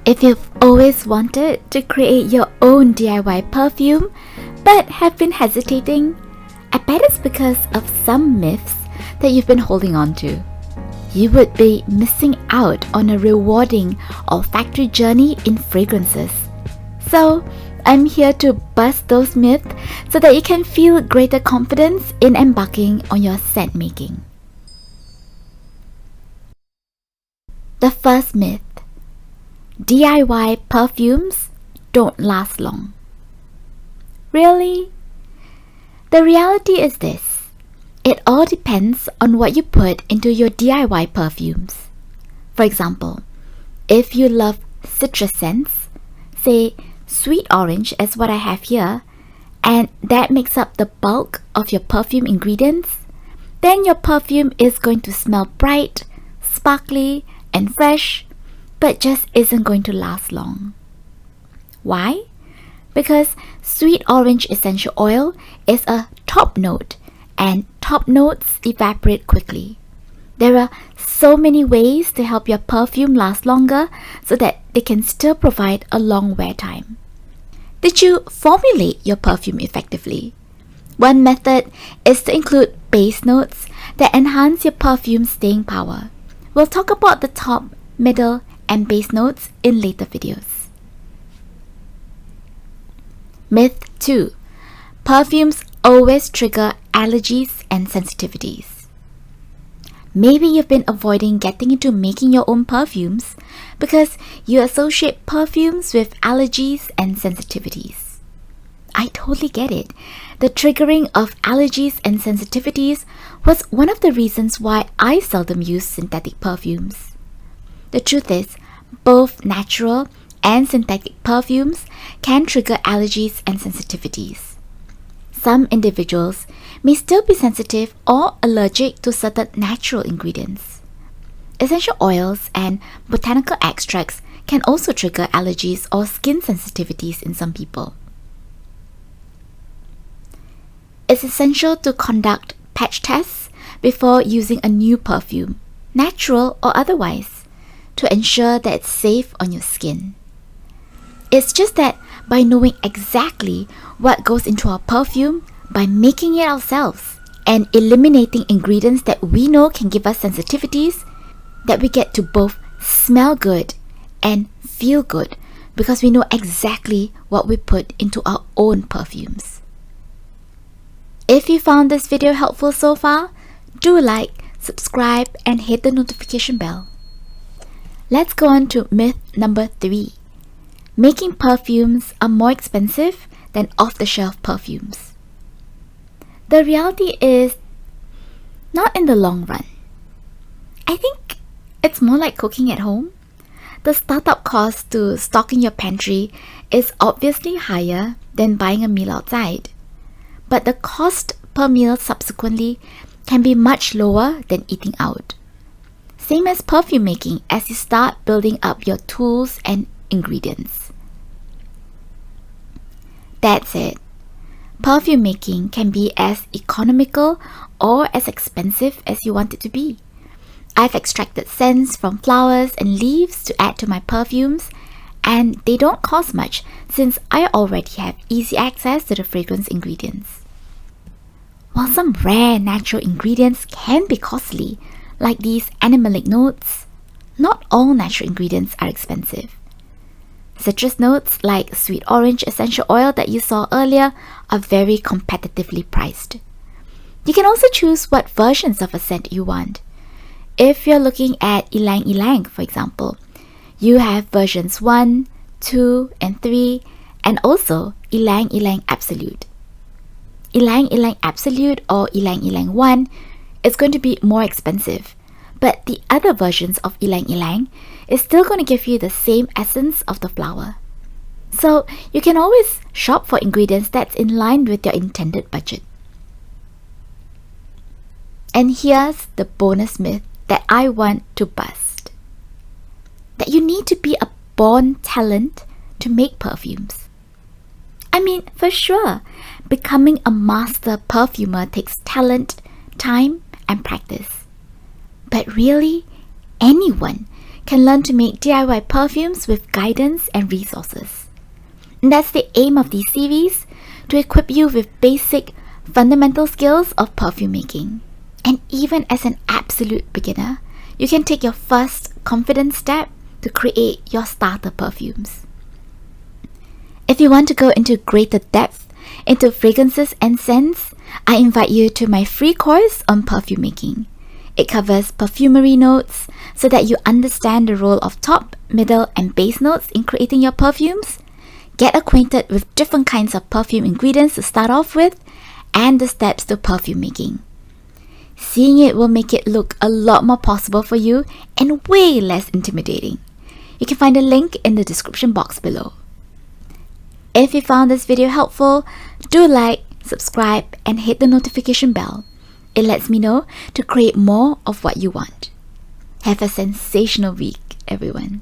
If you've always wanted to create your own DIY perfume but have been hesitating, I bet it's because of some myths that you've been holding on to. You would be missing out on a rewarding olfactory journey in fragrances. So, I'm here to bust those myths so that you can feel greater confidence in embarking on your scent making. The first myth: DIY perfumes don't last long. Really? The reality is this: it all depends on what you put into your DIY perfumes. For example, if you love citrus scents, say sweet orange as what I have here, and that makes up the bulk of your perfume ingredients, then your perfume is going to smell bright, sparkly, and fresh, but just isn't going to last long. Why? Because sweet orange essential oil is a top note, and top notes evaporate quickly. There are so many ways to help your perfume last longer so that they can still provide a long wear time. Did you formulate your perfume effectively? One method is to include base notes that enhance your perfume's staying power. We'll talk about the top, middle, and base notes in later videos. Myth 2. Perfumes always trigger allergies and sensitivities. Maybe you've been avoiding getting into making your own perfumes because you associate perfumes with allergies and sensitivities. I totally get it. The triggering of allergies and sensitivities was one of the reasons why I seldom use synthetic perfumes. The truth is, both natural and synthetic perfumes can trigger allergies and sensitivities. Some individuals may still be sensitive or allergic to certain natural ingredients. Essential oils and botanical extracts can also trigger allergies or skin sensitivities in some people. It's essential to conduct patch tests before using a new perfume, natural or otherwise, to ensure that it's safe on your skin. It's just that by knowing exactly what goes into our perfume, by making it ourselves, and eliminating ingredients that we know can give us sensitivities, that we get to both smell good and feel good because we know exactly what we put into our own perfumes. If you found this video helpful so far, do like, subscribe, and hit the notification bell. Let's go on to myth number 3. Making perfumes are more expensive than off-the-shelf perfumes. The reality is not in the long run. I think it's more like cooking at home. The startup cost to stocking your pantry is obviously higher than buying a meal outside, but the cost per meal subsequently can be much lower than eating out. Same as perfume making as you start building up your tools and ingredients. That's it. Perfume making can be as economical or as expensive as you want it to be. I've extracted scents from flowers and leaves to add to my perfumes, and they don't cost much since I already have easy access to the fragrance ingredients. While some rare natural ingredients can be costly, like these animalic notes, not all natural ingredients are expensive. Citrus notes like sweet orange essential oil that you saw earlier are very competitively priced. You can also choose what versions of a scent you want. If you're looking at ylang ylang, for example, you have versions 1, 2, and 3, and also ylang ylang absolute. Ylang ylang absolute or ylang ylang 1 is going to be more expensive, but the other versions of ylang ylang is still going to give you the same essence of the flower. So you can always shop for ingredients that's in line with your intended budget. And here's the bonus myth that I want to bust: that you need to be a born talent to make perfumes. I mean, for sure, becoming a master perfumer takes talent, time, and practice. But really, anyone can learn to make DIY perfumes with guidance and resources. And that's the aim of these series, to equip you with basic, fundamental skills of perfume making. And even as an absolute beginner, you can take your first confident step to create your starter perfumes. If you want to go into greater depth into fragrances and scents, I invite you to my free course on perfume making. It covers perfumery notes so that you understand the role of top, middle, and base notes in creating your perfumes, get acquainted with different kinds of perfume ingredients to start off with, and the steps to perfume making. Seeing it will make it look a lot more possible for you and way less intimidating. You can find a link in the description box below. If you found this video helpful, do like, subscribe, and hit the notification bell. It lets me know to create more of what you want. Have a sensational week, everyone.